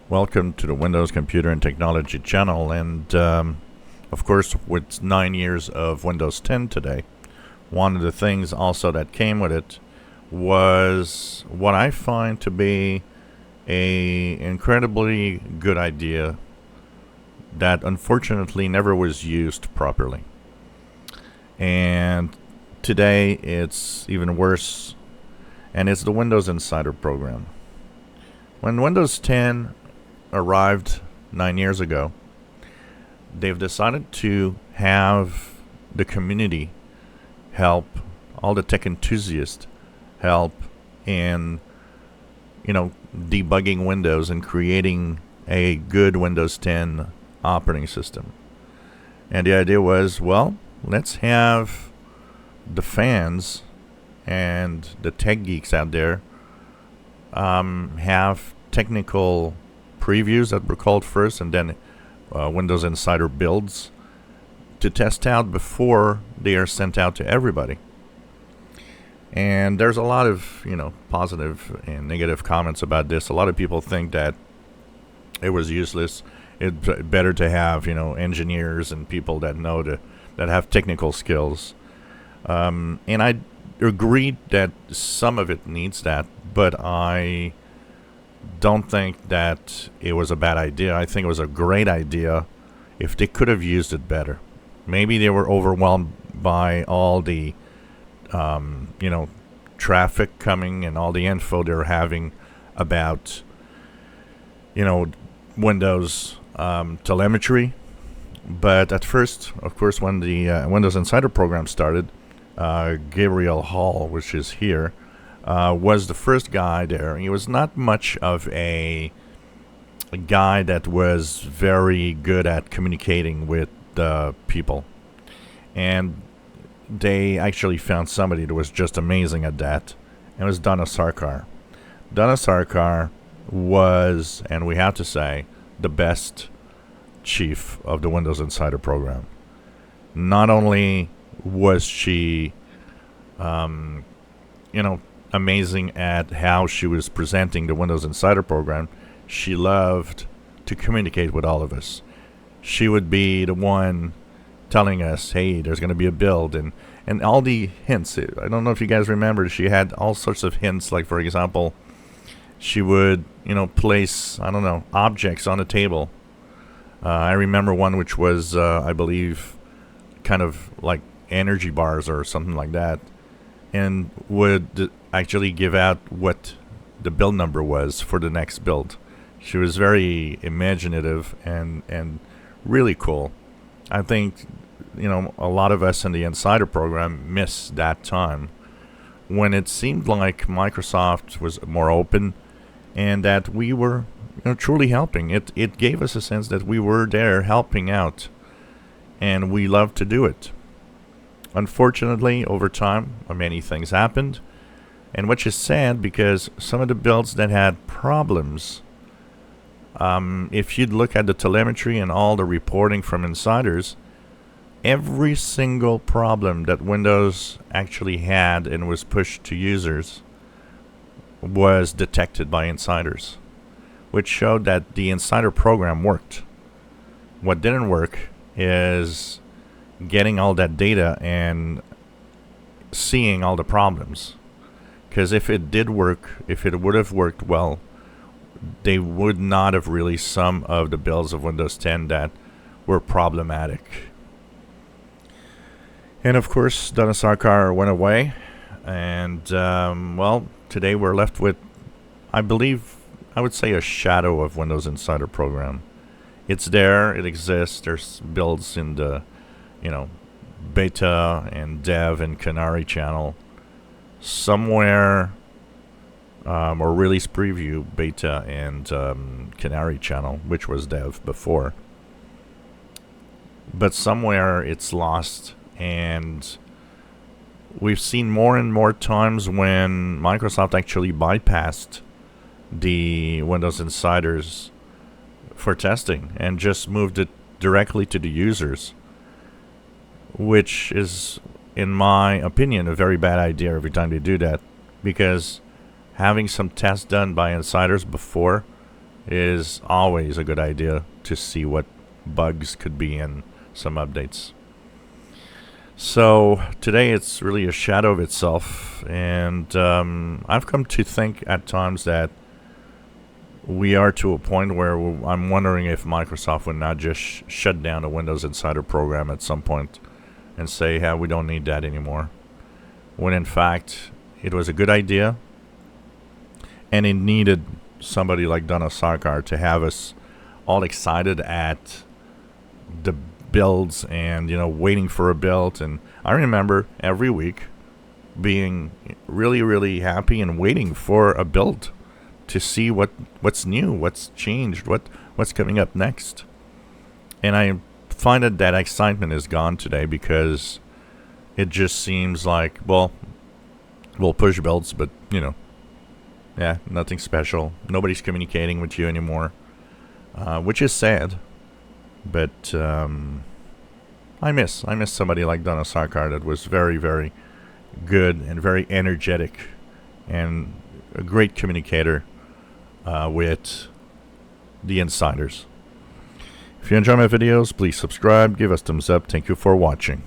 Welcome to the Windows Computer and Technology channel, and of course, with 9 years of Windows 10 today, one of the things also that came with it was what I find to be a incredibly good idea that unfortunately never was used properly. And today it's even worse, and it's the Windows Insider program. When Windows 10 arrived 9 years ago, they've decided to have the community help, all the tech enthusiasts help in, debugging Windows and creating a good Windows 10 operating system. And the idea was, well, let's have the fans and the tech geeks out there have technical previews that were called first, and then Windows Insider builds to test out before they are sent out to everybody. And there's a lot of positive and negative comments about this. A lot of people think that it was useless. It's better to have engineers and people that that have technical skills. And I agree that some of it needs that, but I don't think that it was a bad idea. I think it was a great idea if they could have used it better. Maybe they were overwhelmed by all the traffic coming and all the info they're having about Windows telemetry. But at first, of course, when the Windows Insider program started, Gabriel Hall, which is here, was the first guy there. He was not much of a guy that was very good at communicating with the people. And they actually found somebody that was just amazing at that. And it was Donna Sarkar. Donna Sarkar was, and we have to say, the best chief of the Windows Insider program. Not only was she, amazing at how she was presenting the Windows Insider program, she loved to communicate with all of us. She would be the one telling us, hey, there's going to be a build, and all the hints. I don't know if you guys remember, she had all sorts of hints, like, for example, she would, place, objects on the table. I remember one which was, I believe, kind of like energy bars or something like that, and would actually give out what the build number was for the next build. She was very imaginative and really cool. I think, a lot of us in the Insider program miss that time when it seemed like Microsoft was more open and that we were truly helping. It gave us a sense that we were there helping out, and we loved to do it. Unfortunately, over time, many things happened, and which is sad because some of the builds that had problems, if you'd look at the telemetry and all the reporting from insiders, every single problem that Windows actually had and was pushed to users was detected by insiders, which showed that the Insider program worked. What didn't work is getting all that data and seeing all the problems. Because if it did work, if it would have worked well, they would not have released some of the builds of Windows 10 that were problematic. And of course, Donna Sarkar went away, and today we're left with, I would say, a shadow of Windows Insider program. It's there, it exists. There's builds in the, beta and dev and Canary channel. Somewhere, or release preview, beta and Canary channel, which was dev before. But somewhere it's lost, and we've seen more and more times when Microsoft actually bypassed the Windows Insiders for testing and just moved it directly to the users, which is, in my opinion, a very bad idea every time they do that, because having some tests done by insiders before is always a good idea to see what bugs could be in some updates. So today it's really a shadow of itself, and I've come to think at times that we are to a point where I'm wondering if Microsoft would not just shut down the Windows Insider program at some point and say, yeah, we don't need that anymore. When in fact, it was a good idea, and it needed somebody like Donna Sarkar to have us all excited at the builds and, waiting for a build. And I remember every week being really, really happy and waiting for a build to see what's new, what's changed, what's coming up next. And I find that excitement is gone today because it just seems like, well, we'll push builds, but yeah, nothing special. Nobody's communicating with you anymore, which is sad. But I miss somebody like Donna Sarkar that was very, very good and very energetic and a great communicator with the insiders. If you enjoy my videos, please subscribe, give us thumbs up. Thank you for watching.